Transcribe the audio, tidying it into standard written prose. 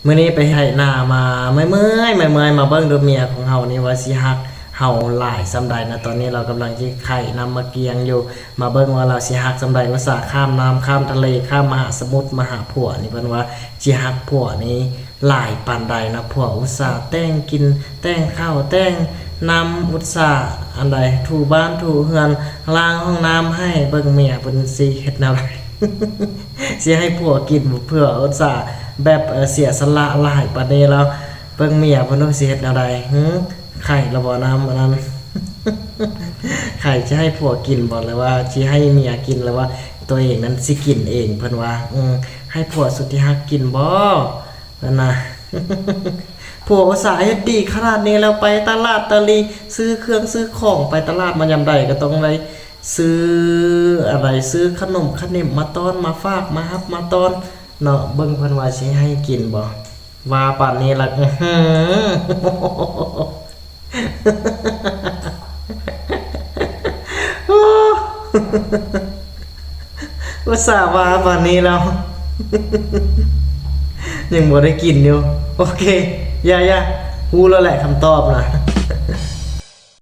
มื้อนี้ไปให้นามาเมื่อยมาเบิ่งดูเมียของเฮานี่ว่าสิฮักเฮาหลายซำใดนะตอนนี้เรากำลังสิไข่นำมาเกียงอยู่มาเบิ่งว่าเราสิฮักซำใดว่าสาข้ามน้ำข้ามทะเลข้ามมหาสมุทรมาหาผัวนี่เพิ่นว่าสิฮักผัวนี้หลายปานใดนะผัวอุตส่าห์แต่งกินแต่งข้าวแต่งน้ำอุตส่าห์อันใดถูบ้านถูเฮือนล้างห้องน้ำให้เบิ่งเมียเพิ่นสิเฮ็ดแนวใด สิให้ผัวกินเพื่ออุตส่าห์แบบเสียสละหลายปานนี้แล้วเบิ่งเมียเพิ่นสิเฮ็ดแนวใดไข่ละบ่น้ำอันนั้น ไข่จะให้ผัวกินบ่หรือว่าสิให้เมียกินหรือว่าตัวเองนั้นสิกินเองเพิ่นว่าให้ผัวสุดที่ฮักกินบ่นั่นน่ะ ผัวอุตส่าห์เฮ็ดดีขนาดนี้แล้วไปตลาดตะลีซื้อเครื่องซื้อของไปตลาดมายามใดก็ต้องได้ซื้ออะไรซื้อขนมมาต้อนมาฝากมาฮับมาต้อนเนาะเบิ่งเพิ่นว่าสิให้กินบ่ว่าป่านนี้ล่ะ อุตส่าห์ว่าป่านนี้แล้ว ยังบ่ได้กินอยู่โอเคอย่าฮู้แล้วแหละคำตอบนะ